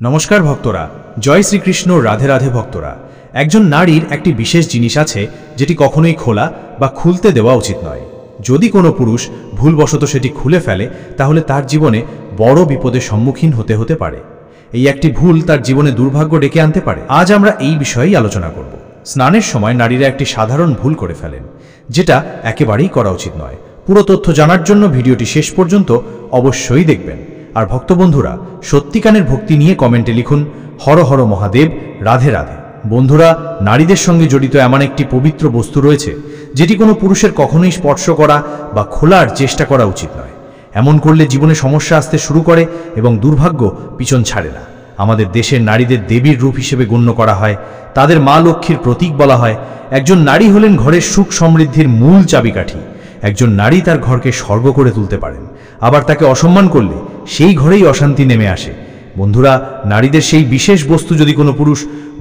নমস্কার ভক্তরা, জয় শ্রীকৃষ্ণ। রাধে রাধে ভক্তরা। একজন নারীর একটি বিশেষ জিনিস আছে যেটি কখনোই খোলা বা খুলতে দেওয়া উচিত নয়। যদি কোনো পুরুষ ভুলবশত সেটি খুলে ফেলে তাহলে তার জীবনে বড় বিপদের সম্মুখীন হতে পারে। এই একটি ভুল তার জীবনে দুর্ভাগ্য ডেকে আনতে পারে। আজ আমরা এই বিষয়েই আলোচনা করব। স্নানের সময় নারীরা একটি সাধারণ ভুল করে ফেলেন, যেটা একেবারেই করা উচিত নয়। পুরো তথ্য জানার জন্য ভিডিওটি শেষ পর্যন্ত অবশ্যই দেখবেন। আর ভক্ত বন্ধুরা, সত্যিকারের ভক্তি নিয়ে কমেন্টে লিখুন হর হর মহাদেব, রাধে রাধে। বন্ধুরা, নারীদের সঙ্গে জড়িত এমন একটি পবিত্র বস্তু রয়েছে যেটি কোনো পুরুষের কখনোই স্পর্শ করা বা খোলার চেষ্টা করা উচিত নয়। এমন করলে জীবনে সমস্যা আসতে শুরু করে এবং দুর্ভাগ্য পিছন ছাড়ে না। আমাদের দেশের নারীদের দেবীর রূপ হিসেবে গণ্য করা হয়, তাদের মা লক্ষ্মীর প্রতীক বলা হয়। একজন নারী হলেন ঘরের সুখ সমৃদ্ধির মূল চাবিকাঠি। একজন নারী তার ঘরকে স্বর্গ করে তুলতে পারেন, আবার তাকে অসম্মান করলে সেই ঘরেই অশান্তি নেমে আসে। বন্ধুরা, নারীদের সেই বিশেষ বস্তু যদি কোনো পুরুষ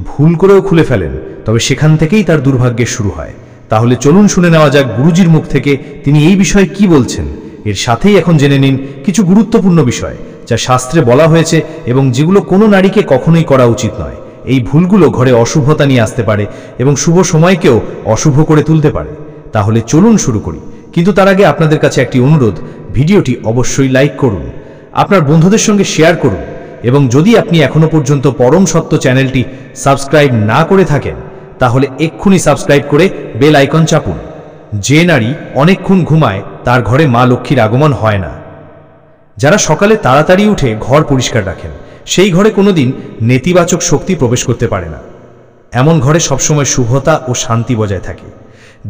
ভুল করেও খুলে ফেলেন, তবে সেখান থেকেই তার দুর্ভাগ্যের শুরু হয়। তাহলে চলুন শুনে নেওয়া যাক গুরুজির মুখ থেকে তিনি এই বিষয়ে কি বলছেন। এর সাথেই এখন জেনে নিন কিছু গুরুত্বপূর্ণ বিষয় যা শাস্ত্রে বলা হয়েছে এবং যেগুলো কোনো নারীকে কখনোই করা উচিত নয়। এই ভুলগুলো ঘরে অশুভতা নিয়ে আসতে পারে এবং শুভ সময়কেও অশুভ করে তুলতে পারে। তাহলে চলুন শুরু করি, কিন্তু তার আগে আপনাদের কাছে একটি অনুরোধ, ভিডিওটি অবশ্যই লাইক করুন, আপনার বন্ধুদের সঙ্গে শেয়ার করুন এবং যদি আপনি এখনো পর্যন্ত পরম সত্য চ্যানেলটি সাবস্ক্রাইব না করে থাকেন তাহলে এক্ষুনি সাবস্ক্রাইব করে বেল আইকন চাপুন। যে নারী অনেকক্ষণ ঘুমায় তার ঘরে মা লক্ষ্মীর আগমন হয় না। যারা সকালে তাড়াতাড়ি উঠে ঘর পরিষ্কার রাখেন, সেই ঘরে কোনোদিন নেতিবাচক শক্তি প্রবেশ করতে পারে না। এমন ঘরে সবসময় শুভতা ও শান্তি বজায় থাকে।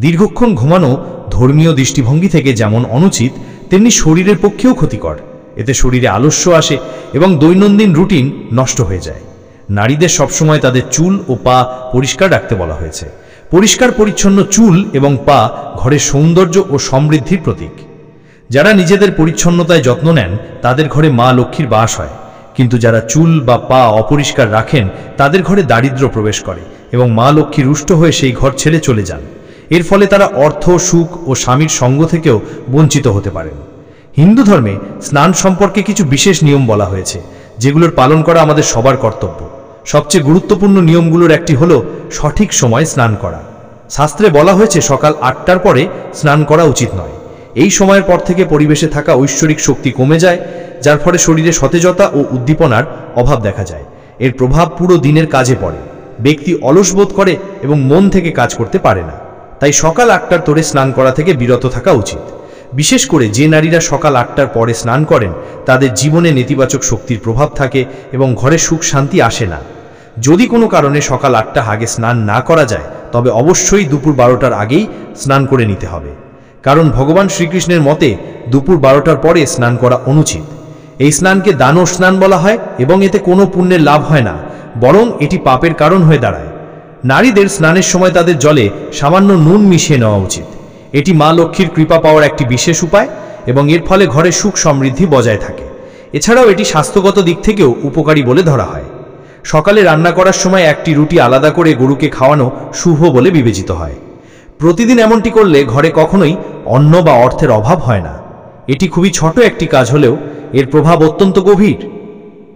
দীর্ঘক্ষণ ঘুমানো ধর্মীয় দৃষ্টিভঙ্গি থেকে যেমন অনুচিত, তেমনি শরীরের পক্ষেও ক্ষতিকর। এতে শরীরে আলস্য আসে এবং দৈনন্দিন রুটিন নষ্ট হয়ে যায়। নারীদের সবসময় তাদের চুল ও পা পরিষ্কার রাখতে বলা হয়েছে। পরিষ্কার পরিচ্ছন্ন চুল এবং পা ঘরের সৌন্দর্য ও সমৃদ্ধির প্রতীক। যারা নিজেদের পরিচ্ছন্নতায় যত্ন নেন তাদের ঘরে মা লক্ষ্মীর বাস হয়, কিন্তু যারা চুল বা পা অপরিষ্কার রাখেন তাদের ঘরে দারিদ্র্য প্রবেশ করে এবং মা লক্ষ্মী রুষ্ট হয়ে সেই ঘর ছেড়ে চলে যান। এর ফলে তারা অর্থ, সুখ ও স্বামীর সঙ্গ থেকেও বঞ্চিত হতে পারেন। হিন্দু ধর্মে স্নান সম্পর্কে কিছু বিশেষ নিয়ম বলা হয়েছে, যেগুলোর পালন করা আমাদের সবার কর্তব্য। সবচেয়ে গুরুত্বপূর্ণ নিয়মগুলোর একটি হলো সঠিক সময় স্নান করা। শাস্ত্রে বলা হয়েছে সকাল 8টার পরে স্নান করা উচিত নয়। এই সময়ের পর থেকে পরিবেশে থাকা ঐশ্বরিক শক্তি কমে যায়, যার ফলে শরীরে সতেজতা ও উদ্দীপনার অভাব দেখা যায়। এর প্রভাব পুরো দিনের কাজে পড়ে। ব্যক্তি অলস বোধ করে এবং মন থেকে কাজ করতে পারে না। তাই সকাল 8টার তোরে স্নান করা থেকে বিরত থাকা উচিত। বিশেষ করে যে নারীরা সকাল 8টার পরে স্নান করেন তাদের জীবনে নেতিবাচক শক্তির প্রভাব থাকে এবং ঘরে সুখ শান্তি আসে না। যদি কোনো কারণে সকাল 8টা আগে স্নান না করা যায়, তবে অবশ্যই দুপুর 12টার আগেই স্নান করে নিতে হবে। কারণ ভগবান শ্রীকৃষ্ণের মতে দুপুর 12টার পরে স্নান করা অনুচিত। এই স্নানকে দানব স্নান বলা হয় এবং এতে কোনো পুণ্যের লাভ হয় না, বরং এটি পাপের কারণ হয়ে দাঁড়ায়। নারীদের স্নানের সময় তাদের জলে সামান্য নুন মিশিয়ে নেওয়া উচিত। এটি মা লক্ষ্মীর কৃপা পাওয়ার একটি বিশেষ উপায় এবং এর ফলে ঘরে সুখ সমৃদ্ধি বজায় থাকে। এছাড়াও এটি স্বাস্থ্যগত দিক থেকেও উপকারী বলে ধরা হয়। সকালে রান্না করার সময় একটি রুটি আলাদা করে গরুকে খাওয়ানো শুভ বলে বিবেচিত হয়। প্রতিদিন এমনটি করলে ঘরে কখনোই অন্ন বা অর্থের অভাব হয় না। এটি খুবই ছোট একটি কাজ হলেও এর প্রভাব অত্যন্ত গভীর।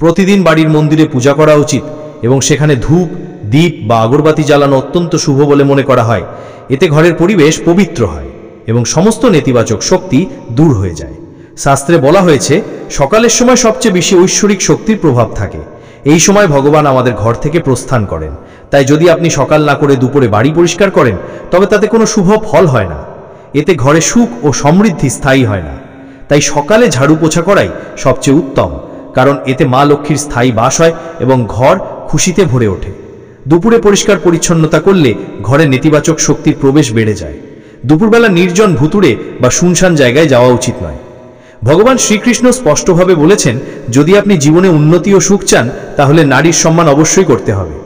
প্রতিদিন বাড়ির মন্দিরে পূজা করা উচিত এবং সেখানে ধূপ, দীপ বা আগরবাতি জ্বালানো অত্যন্ত শুভ বলে মনে করা হয়। এতে ঘরের পরিবেশ পবিত্র হয় এবং সমস্ত নেতিবাচক শক্তি দূর হয়ে যায়। শাস্ত্রে বলা হয়েছে সকালের সময় সবচেয়ে বেশি ঐশ্বরিক শক্তির প্রভাব থাকে। এই সময় ভগবান আমাদের ঘর থেকে প্রস্থান করেন। তাই যদি আপনি সকাল না করে দুপুরে বাড়ি পরিষ্কার করেন, তবে তাতে কোনো শুভ ফল হয় না। এতে ঘরে সুখ ও সমৃদ্ধি স্থায়ী হয় না। তাই সকালে ঝাড়ু পোছা করাই সবচেয়ে উত্তম, কারণ এতে মা লক্ষ্মীর স্থায়ী বাস হয় এবং ঘর খুশিতে ভরে ওঠে। দুপুরে পরিষ্কার পরিচ্ছন্নতা করলে ঘরে নেতিবাচক শক্তির প্রবেশ বেড়ে যায়। দুপুরবেলা নির্জন ভুতুড়ে বা শুনশান জায়গায় যাওয়া উচিত নয়। ভগবান শ্রীকৃষ্ণ স্পষ্টভাবে বলেছেন, যদি আপনি জীবনে উন্নতি ও সুখ চান তাহলে নারীর সম্মান অবশ্যই করতে হবে।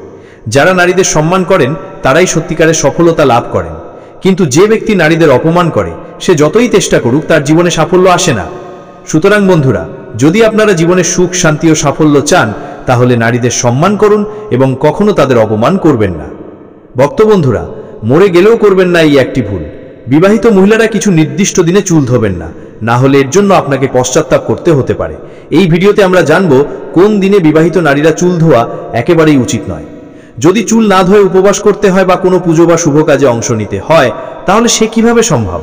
যারা নারীদের সম্মান করেন তারাই সত্যিকারের সফলতা লাভ করেন, কিন্তু যে ব্যক্তি নারীদের অপমান করে সে যতই চেষ্টা করুক তার জীবনে সাফল্য আসে না। সুতরাং বন্ধুরা, যদি আপনারা জীবনে সুখ, শান্তি ও সাফল্য চান তাহলে নারীদের সম্মান করুন এবং কখনো তাদের অপমান করবেন না। ভক্ত বন্ধুরা, মরে গেলেও করবেন না এই একটি ভুল। বিবাহিত মহিলারা কিছু নির্দিষ্ট দিনে চুল ধোবেন না, না হলে এর জন্য আপনাকে পশ্চাত্তাপ করতে হতে পারে। এই ভিডিওতে আমরা জানব কোন দিনে বিবাহিত নারীরা চুল ধোয়া একেবারেই উচিত নয়। যদি চুল না ধুয়ে উপবাস করতে হয় বা কোনো পুজো বা শুভ কাজে অংশ নিতে হয়, তাহলে সে কিভাবে সম্ভব?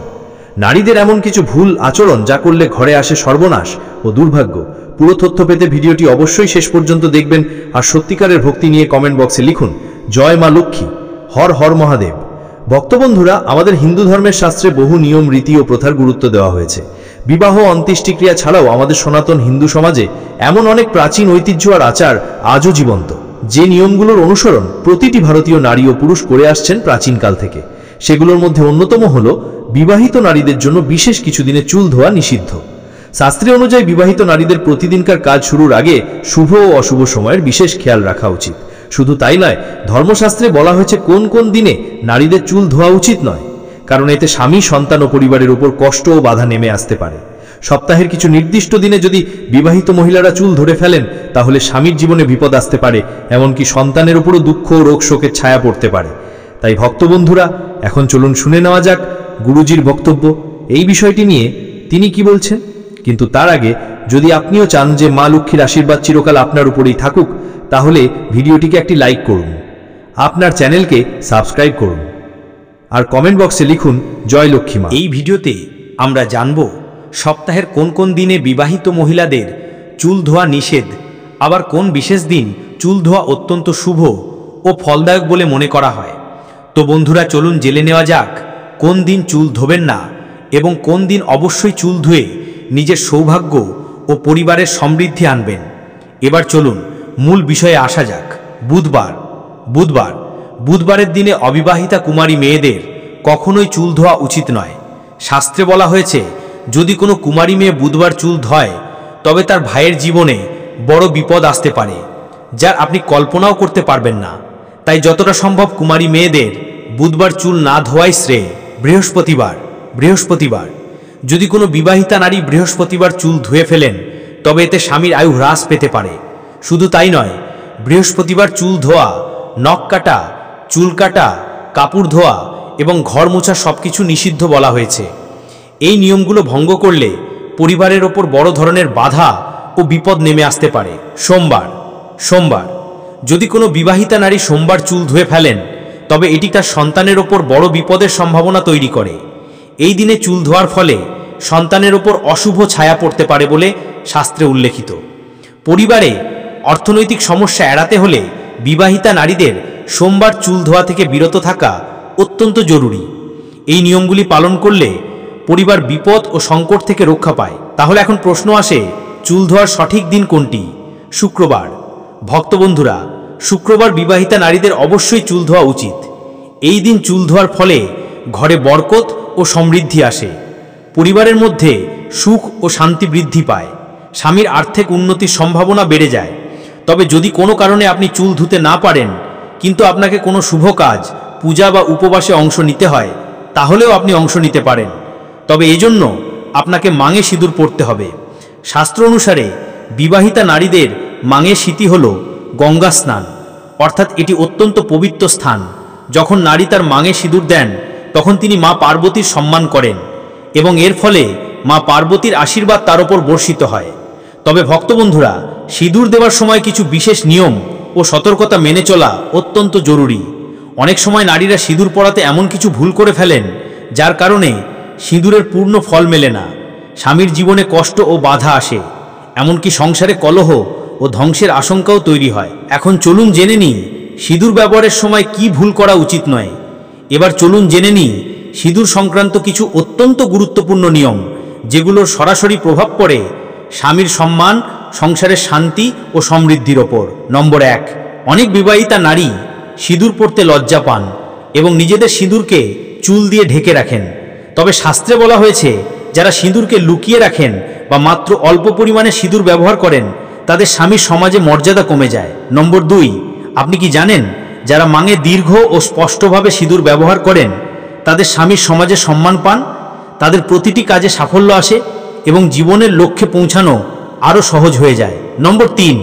নারীদের এমন কিছু ভুল আচরণ যা করলে ঘরে আসে সর্বনাশ ও দুর্ভাগ্য। পুরো তথ্য পেতে ভিডিওটি অবশ্যই শেষ পর্যন্ত দেখবেন। আর সত্যিকারের ভক্তি নিয়ে কমেন্ট বক্সে লিখুন জয় মা লক্ষ্মী, হর হর মহাদেব। ভক্তবন্ধুরা, আমাদের হিন্দু ধর্মের শাস্ত্রে বহু নিয়ম রীতি ও প্রথার গুরুত্ব দেওয়া হয়েছে। বিবাহ অন্ত্যেষ্টিক্রিয়া ছাড়াও আমাদের সনাতন হিন্দু সমাজে এমন অনেক প্রাচীন ঐতিহ্য আর আচার আজও জীবন্ত, যে নিয়মগুলোর অনুসরণ প্রতিটি ভারতীয় নারী ও পুরুষ করে আসছেন প্রাচীনকাল থেকে। সেগুলোর মধ্যে অন্যতম হল বিবাহিত নারীদের জন্য বিশেষ কিছু দিনে চুল ধোয়া নিষিদ্ধ। শাস্ত্রে অনুযায়ী বিবাহিত নারীদের প্রতিদিনকার কাজ শুরুর আগে শুভ ও অশুভ সময়ের বিশেষ খেয়াল রাখা উচিত। শুধু তাই নয়, ধর্মশাস্ত্রে বলা হয়েছে কোন কোন দিনে নারীদের চুল ধোয়া উচিত নয়, কারণ এতে স্বামী, সন্তান ও পরিবারের উপর কষ্ট ও বাধা নেমে আসতে পারে। সপ্তাহের কিছু নির্দিষ্ট দিনে যদি বিবাহিত মহিলারা চুল ধরে ফেলেন, তাহলে স্বামীর জীবনে বিপদ আসতে পারে, এমনকি সন্তানের উপরও দুঃখ ও রোগ শোকের ছায়া পড়তে পারে। তাই ভক্তবন্ধুরা, এখন চলুন শুনে নেওয়া যাক গুরুজির বক্তব্য এই বিষয়টি নিয়ে, তিনি কি বলছেন। কিন্তু তার আগে যদি আপনিও চান যে মা লক্ষ্মীর আশীর্বাদ চিরকাল আপনার উপরেই থাকুক, তাহলে ভিডিওটিকে একটি লাইক করুন, আপনার চ্যানেলকে সাবস্ক্রাইব করুন আর কমেন্ট বক্সে লিখুন জয় লক্ষ্মী মা। এই ভিডিওতে আমরা জানব সপ্তাহের কোন কোন দিনে বিবাহিত মহিলাদের চুল ধোয়া নিষেধ, আবার কোন বিশেষ দিন চুল ধোয়া অত্যন্ত শুভ ও ফলদায়ক বলে মনে করা হয়। তো বন্ধুরা, চলুন জেনে নেওয়া যাক কোন দিন চুল ধোবেন না এবং কোন দিন অবশ্যই চুল ধুয়ে নিজের সৌভাগ্য ও পরিবারের সমৃদ্ধি আনবেন। এবার চলুন মূল বিষয়ে আসা যাক। বুধবারের দিনে অবিবাহিতা কুমারী মেয়েদের কখনোই চুল ধোয়া উচিত নয়। শাস্ত্রে বলা হয়েছে, যদি কোনো কুমারী মেয়ে বুধবার চুল ধোয়, তবে তার ভাইয়ের জীবনে বড় বিপদ আসতে পারে, যার আপনি কল্পনাও করতে পারবেন না। তাই যতটা সম্ভব কুমারী মেয়েদের বুধবার চুল না ধোয়াই শ্রেয়। বৃহস্পতিবার যদি কোনো বিবাহিতা নারী বৃহস্পতিবার চুল ধুয়ে ফেলেন, তবে এতে স্বামীর আয়ু হ্রাস পেতে পারে। শুধু তাই নয়, বৃহস্পতিবার চুল ধোয়া, নখ কাটা, চুল কাটা, কাপড় ধোয়া এবং ঘর মোছা সবকিছু নিষিদ্ধ বলা হয়েছে। এই নিয়মগুলো ভঙ্গ করলে পরিবারের ওপর বড় ধরনের বাধা ও বিপদ নেমে আসতে পারে। সোমবার যদি কোনো বিবাহিতা নারী সোমবার চুল ধুয়ে ফেলেন, তবে এটি তার সন্তানের ওপর বড় বিপদের সম্ভাবনা তৈরি করে। এই দিনে চুল ধোয়ার ফলে সন্তানের ওপর অশুভ ছায়া পড়তে পারে বলে শাস্ত্রে উল্লেখিত। পরিবারে অর্থনৈতিক সমস্যা এড়াতে হলে বিবাহিতা নারীদের সোমবার চুল ধোয়া থেকে বিরত থাকা অত্যন্ত জরুরি। এই নিয়মগুলি পালন করলে পরিবার বিপদ ও সংকট থেকে রক্ষা পায়। তাহলে এখন প্রশ্ন আসে, চুল ধোয়ার সঠিক দিন কোনটি? শুক্রবার। ভক্তবন্ধুরা, শুক্রবার বিবাহিতা নারীদের অবশ্যই চুল ধোয়া উচিত। এই দিন চুল ধোয়ার ফলে ঘরে বরকত ও সমৃদ্ধি আসে, পরিবারের মধ্যে সুখ ও শান্তি বৃদ্ধি পায়, স্বামীর আর্থিক উন্নতির সম্ভাবনা বেড়ে যায়। তবে যদি কোনো কারণে আপনি চুল ধুতে না পারেন, কিন্তু আপনাকে কোনো শুভ কাজ, পূজা বা উপবাসে অংশ নিতে হয়, তাহলেও আপনি অংশ নিতে পারেন। তবে এজন্য আপনাকে মাঙে সিঁদুর পরতে হবে। শাস্ত্র অনুসারে বিবাহিতা নারীদের মাঙে সিঁথি হল গঙ্গা স্নান, অর্থাৎ এটি অত্যন্ত পবিত্র স্থান। যখন নারী তার মাঙে সিঁদুর দেন, তখন তিনি মা পার্বতীর সম্মান করেন এবং এর ফলে মা পার্বতীর আশীর্বাদ তার উপর বর্ষিত হয়। তবে ভক্তবন্ধুরা, সিঁদুর দেওয়ার সময় কিছু বিশেষ নিয়ম ও সতর্কতা মেনে চলা অত্যন্ত জরুরি। অনেক সময় নারীরা সিঁদুর পরাতে এমন কিছু ভুল করে ফেলেন, যার কারণে সিঁদুরের পূর্ণ ফল মেলে না, স্বামীর জীবনে কষ্ট ও বাধা আসে, এমনকি সংসারে কলহ ও ধ্বংসের আশঙ্কাও তৈরি হয়। এখন চলুন জেনে নিই সিঁদুর ব্যবহারের সময় কি ভুল করা উচিত নয়। এবার চলুন জেনে নিই সিঁদুর সংক্রান্ত কিছু অত্যন্ত গুরুত্বপূর্ণ নিয়ম, যেগুলোর সরাসরি প্রভাব পড়ে স্বামীর সম্মান, সংসারের শান্তি ও সমৃদ্ধির ওপর। নম্বর 1, অনেক বিবাহিতা নারী সিঁদুর পরতে লজ্জা পান এবং নিজেদের সিঁদুরকে চুল দিয়ে ঢেকে রাখেন। তবে শাস্ত্রে বলা হয়েছে, যারা সিঁদুরকে লুকিয়ে রাখেন বা মাত্র অল্প পরিমাণে সিঁদুর ব্যবহার করেন, তাদের স্বামীর সমাজে মর্যাদা কমে যায়। নম্বর 2, আপনি কি জানেন, যারা মাঙে দীর্ঘ ও স্পষ্টভাবে সিঁদুর ব্যবহার করেন, তাদের স্বামীর সমাজে সম্মান পান, তাদের প্রতিটি কাজে সাফল্য আসে এবং জীবনের লক্ষ্যে পৌঁছানো আরও সহজ হয়ে যায়। নম্বর 3,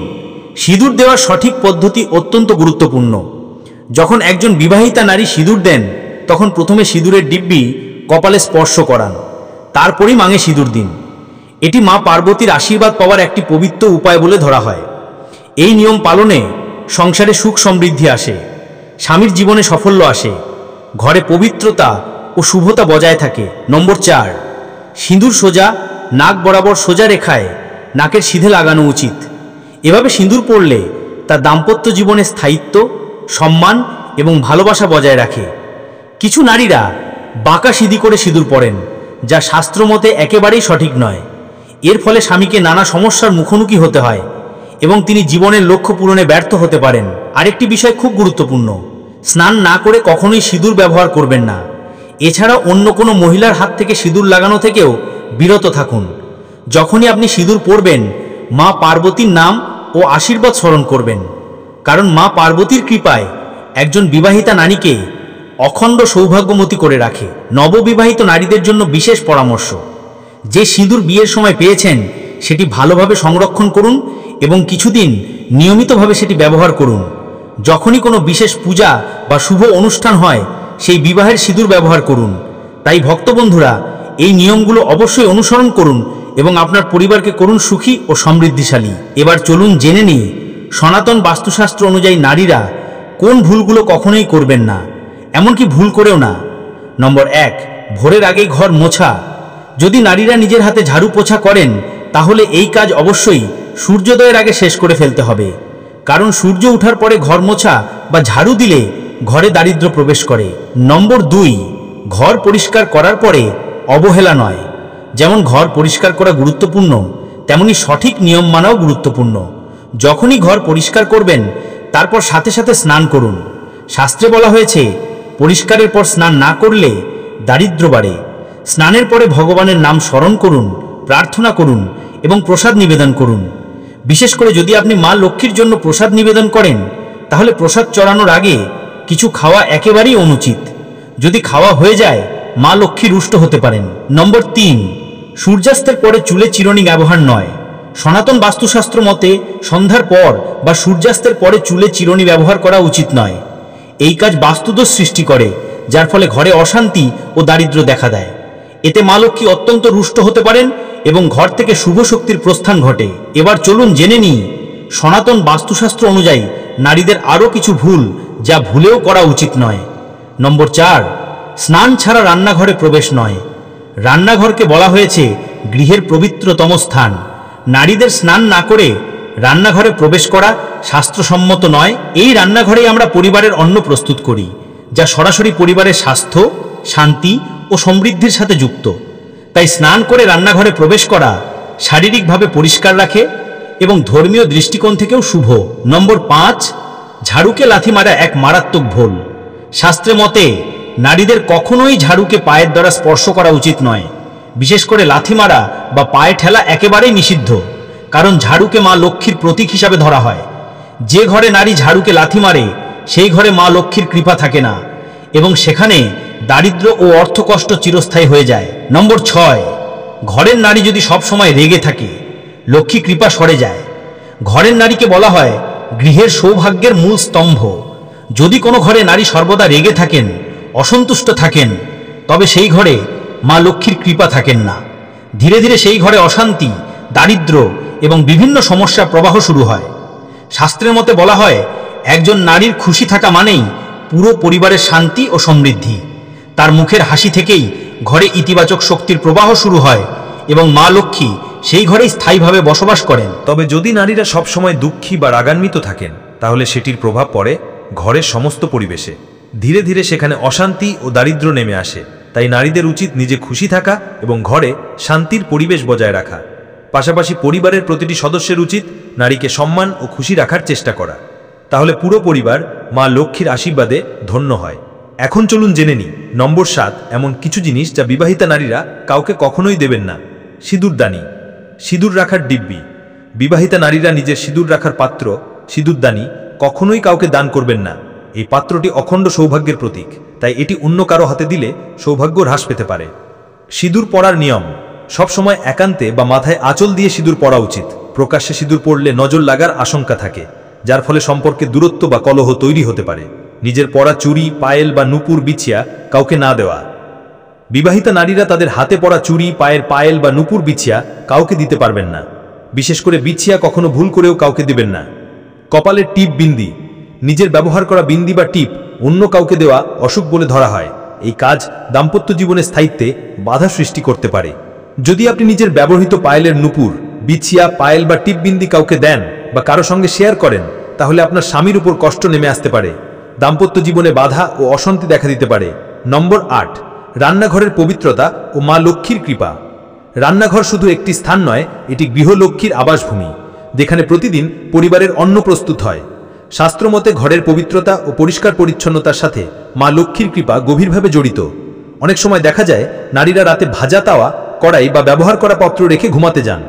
সিঁদুর দেওয়ার সঠিক পদ্ধতি অত্যন্ত গুরুত্বপূর্ণ। যখন একজন বিবাহিতা নারী সিঁদুর দেন, তখন প্রথমে সিঁদুরের ডিব্বি কপালে স্পর্শ করান, তারপরই মাঙে সিঁদুর দিন। এটি মা পার্বতীর আশীর্বাদ পাওয়ার একটি পবিত্র উপায় বলে ধরা হয়। এই নিয়ম পালনে সংসারে সুখ সমৃদ্ধি আসে, স্বামীর জীবনে সাফল্য আসে, ঘরে পবিত্রতা ও শুভতা বজায় থাকে। নম্বর 4, সিঁদুর সোজা নাক বরাবর সোজা রেখায় নাকের সিধে লাগানো উচিত। এভাবে সিঁদুর পরলে তার দাম্পত্য জীবনে স্থায়িত্ব, সম্মান এবং ভালোবাসা বজায় রাখে। কিছু নারীরা বাঁকা সিঁধি করে সিঁদুর পরেন, যা শাস্ত্রমতে একেবারেই সঠিক নয়। এর ফলে স্বামীকে নানা সমস্যার মুখোমুখি হতে হয় এবং তিনি জীবনের লক্ষ্য পূরণে ব্যর্থ হতে পারেন। আরেকটি বিষয় খুব গুরুত্বপূর্ণ, স্নান না করে কখনোই সিঁদুর ব্যবহার করবেন না। এছাড়া অন্য কোনো মহিলার হাত থেকে সিঁদুর লাগানো থেকেও বিরত থাকুন। যখনই আপনি সিঁদুর পরবেন, মা পার্বতীর নাম ও আশীর্বাদ স্মরণ করবেন, কারণ মা পার্বতীর কৃপায় একজন বিবাহিতা নারীকে অখণ্ড সৌভাগ্যমতী করে রাখে। নববিবাহিত নারীদের জন্য বিশেষ পরামর্শ, যে সিঁদুর বিয়ের সময় পেয়েছেন সেটি ভালোভাবে সংরক্ষণ করুন এবং কিছুদিন নিয়মিতভাবে সেটি ব্যবহার করুন। যখনই কোনো বিশেষ পূজা বা শুভ অনুষ্ঠান হয়, সেই বিবাহের সিঁদুর ব্যবহার করুন। তাই ভক্তবন্ধুরা, এই নিয়মগুলো অবশ্যই অনুসরণ করুন এবং আপনার পরিবারকে করুন সুখী ও সমৃদ্ধিশালী। এবার চলুন জেনে নিই সনাতন বাস্তুশাস্ত্র অনুযায়ী নারীরা কোন ভুলগুলো কখনোই করবেন না, এমনকি ভুল করেও না। নম্বর 1, ভোরের আগেই ঘর মোছা। যদি নারীরা নিজের হাতে ঝাড়ু পোছা করেন, তাহলে এই কাজ অবশ্যই সূর্যোদয়ের আগে শেষ করে ফেলতে হবে, কারণ সূর্য ওঠার পরে ঘর মোছা বা ঝাড়ু দিলে ঘরে দারিদ্র্য প্রবেশ করে। নম্বর 2, ঘর পরিষ্কার করার পরে অবহেলা নয়। যেমন ঘর পরিষ্কার করা গুরুত্বপূর্ণ, তেমনি সঠিক নিয়ম মানাও গুরুত্বপূর্ণ। যখনই ঘর পরিষ্কার করবেন, তারপর সাথে সাথে স্নান করুন। শাস্ত্রে বলা হয়েছে, পরিষ্কারের পর স্নান না করলে দারিদ্র্য বাড়ে। স্নানের পরে ভগবানের নাম স্মরণ করুন, প্রার্থনা করুন এবং প্রসাদ নিবেদন করুন। বিশেষ করে যদি আপনি মা লক্ষ্মীর জন্য প্রসাদ নিবেদন করেন, তাহলে প্রসাদ চড়ানোর আগে কিছু খাওয়া একেবারেই অনুচিত। যদি খাওয়া হয়ে যায়, মা লক্ষ্মী রুষ্ট হতে পারেন। নম্বর 3, সূর্যাস্তের পরে চুলে চিরুনি ব্যবহার নয়। সনাতন বাস্তুশাস্ত্র মতে সন্ধ্যার পর বা সূর্যাস্তের পরে চুলে চিরুনি ব্যবহার করা উচিত নয়। এই কাজ বাস্তুদোষ সৃষ্টি করে, যার ফলে ঘরে অশান্তি ও দারিদ্র্য দেখা দেয়। এতে মা লক্ষ্মী অত্যন্ত রুষ্ট হতে পারেন এবং ঘর থেকে শুভ শক্তির প্রস্থান ঘটে। এবার চলুন জেনে নিই সনাতন বাস্তুশাস্ত্র অনুযায়ী নারীদের আরও কিছু ভুল, যা ভুলেও করা উচিত নয়। নম্বর 4, স্নান ছাড়া রান্নাঘরে প্রবেশ নয়। রান্নাঘরকে বলা হয়েছে গৃহের পবিত্রতম স্থান। নারীদের স্নান না করে রান্নাঘরে প্রবেশ করা শাস্ত্রসম্মত নয়। এই রান্নাঘরেই আমরা পরিবারের অন্ন প্রস্তুত করি, যা সরাসরি পরিবারের স্বাস্থ্য, শান্তি ও সমৃদ্ধির সাথে যুক্ত। তাই স্নান করে রান্নাঘরে প্রবেশ করা শারীরিকভাবে পরিষ্কার রাখে এবং ধর্মীয় দৃষ্টিকোণ থেকেও শুভ। নম্বর 5, ঝাড়ুকে লাথি মারা এক মারাত্মক ভুল। শাস্ত্রে মতে নারীদের কখনোই ঝাড়ুকে পায়ের দ্বারা স্পর্শ করা উচিত নয়। বিশেষ করে লাথি মারা বা পায়ে ঠেলা একেবারেই নিষিদ্ধ, কারণ ঝাড়ুকে মা লক্ষ্মীর প্রতীক হিসাবে ধরা হয়। যে ঘরে নারী ঝাড়ুকে লাথি মারে, সেই ঘরে মা লক্ষ্মীর কৃপা থাকে না এবং সেখানে দারিদ্র্য ও অর্থকষ্ট চিরস্থায়ী হয়ে যায়। নম্বর 6, ঘরের নারী যদি সব সময় রেগে থাকে, লক্ষ্মী কৃপা সরে যায়। ঘরের নারীকে বলা হয় গৃহের সৌভাগ্যের মূল স্তম্ভ। যদি কোনো ঘরে নারী সর্বদা রেগে থাকেন, অসন্তুষ্ট থাকেন, তবে সেই ঘরে মা লক্ষ্মীর কৃপা থাকেন না। ধীরে ধীরে সেই ঘরে অশান্তি, দারিদ্র্য এবং বিভিন্ন সমস্যার প্রবাহ শুরু হয়। শাস্ত্রের মতে বলা হয়, একজন নারীর খুশি থাকা মানেই পুরো পরিবারের শান্তি ও সমৃদ্ধি। তার মুখের হাসি থেকেই ঘরে ইতিবাচক শক্তির প্রবাহ শুরু হয় এবং মা লক্ষ্মী সেই ঘরেই স্থায়ীভাবে বসবাস করেন। তবে যদি নারীরা সবসময় দুঃখী বা রাগান্বিত থাকেন, তাহলে সেটির প্রভাব পড়ে ঘরের সমস্ত পরিবেশে। ধীরে ধীরে সেখানে অশান্তি ও দারিদ্র্য নেমে আসে। তাই নারীদের উচিত নিজে খুশি থাকা এবং ঘরে শান্তির পরিবেশ বজায় রাখা। পাশাপাশি পরিবারের প্রতিটি সদস্যের উচিত নারীকে সম্মান ও খুশি রাখার চেষ্টা করা। তাহলে পুরো পরিবার মা লক্ষ্মীর আশীর্বাদে ধন্য হয়। এখন চলুন জেনে নিই নম্বর 7, এমন কিছু জিনিস যা বিবাহিতা নারীরা কাউকে কখনোই দেবেন না। সিঁদুরদানি, সিঁদুর রাখার ডিব্বি। বিবাহিতা নারীরা নিজের সিঁদুর রাখার পাত্র, সিঁদুরদানি কখনোই কাউকে দান করবেন না। এই পাত্রটি অখণ্ড সৌভাগ্যের প্রতীক, তাই এটি অন্য কারো হাতে দিলে সৌভাগ্য হ্রাস পেতে পারে। সিঁদুর পরার নিয়ম, সবসময় একান্তে বা মাথায় আঁচল দিয়ে সিঁদুর পরা উচিত। প্রকাশ্যে সিঁদুর পরলে নজর লাগার আশঙ্কা থাকে, যার ফলে সম্পর্কে দূরত্ব বা কলহ তৈরি হতে পারে। নিজের পরা চুড়ি, পায়েল বা নুপুর বিছিয়া কাউকে না দেওয়া। বিবাহিতা নারীরা তাদের হাতে পরা চুড়ি, পায়ের পায়েল বা নুপুর বিছিয়া কাউকে দিতে পারবেন না। বিশেষ করে বিছিয়া কখনো ভুল করেও কাউকে দিবেন না। কপালের টিপ, বিন্দি, নিজের ব্যবহার করা বিন্দি বা টিপ অন্য কাউকে দেওয়া অসুখ বলে ধরা হয়। এই কাজ দাম্পত্য জীবনের স্থায়িত্বে বাধা সৃষ্টি করতে পারে। যদি আপনি নিজের ব্যবহৃত পায়েলের নুপুর, বিছিয়া, পায়েল বা টিপ বিন্দি কাউকে দেন বা কারো সঙ্গে শেয়ার করেন, তাহলে আপনার স্বামীর উপর কষ্ট নেমে আসতে পারে। দাম্পত্য জীবনে বাধা ও অশান্তি দেখা দিতে পারে। নম্বর 8, রান্নাঘরের পবিত্রতা ও মা লক্ষ্মীর কৃপা। রান্নাঘর শুধু একটি স্থান নয়, এটি গৃহলক্ষ্মীর আবাসভূমি, যেখানে প্রতিদিন পরিবারের অন্ন প্রস্তুত হয়। শাস্ত্রমতে ঘরের পবিত্রতা ও পরিষ্কার পরিচ্ছন্নতার সাথে মা লক্ষ্মীর কৃপা গভীরভাবে জড়িত। অনেক সময় দেখা যায় নারীরা রাতে ভাজা তাওয়া, কড়াই বা ব্যবহার করা পত্র রেখে ঘুমাতে যান।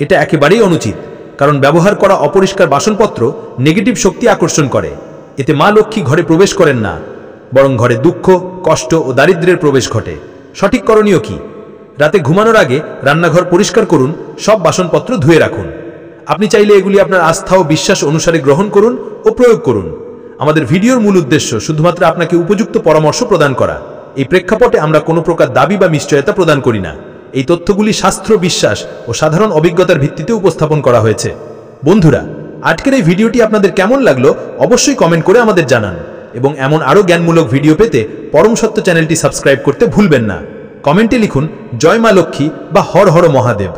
এটা একেবারেই অনুচিত, কারণ ব্যবহার করা অপরিষ্কার বাসনপত্র নেগেটিভ শক্তি আকর্ষণ করে। এতে মা লক্ষ্মী ঘরে প্রবেশ করেন না, বরং ঘরে দুঃখ, কষ্ট ও দারিদ্র্যের প্রবেশ ঘটে। সঠিক করণীয় কি? রাতে ঘুমানোর আগে রান্নাঘর পরিষ্কার করুন, সব বাসনপত্র ধুয়ে রাখুন। আপনি চাইলে এগুলি আপনার আস্থা ও বিশ্বাস অনুসারে গ্রহণ করুন ও প্রয়োগ করুন। আমাদের ভিডিওর মূল উদ্দেশ্য শুধুমাত্র আপনাকে উপযুক্ত পরামর্শ প্রদান করা। এই প্রেক্ষাপটে আমরা কোনো প্রকার দাবি বা নিশ্চয়তা প্রদান করি না। এই তথ্যগুলি শাস্ত্র, বিশ্বাস ও সাধারণ অভিজ্ঞতার ভিত্তিতে উপস্থাপন করা হয়েছে। বন্ধুরা, আজকের এই ভিডিওটি আপনাদের কেমন লাগলো অবশ্যই কমেন্ট করে আমাদের জানান, এবং এমন আরও জ্ঞানমূলক ভিডিও পেতে পরম সত্য চ্যানেলটি সাবস্ক্রাইব করতে ভুলবেন না। কমেন্টে লিখুন জয় মা লক্ষ্মী বা হর হর মহাদেব।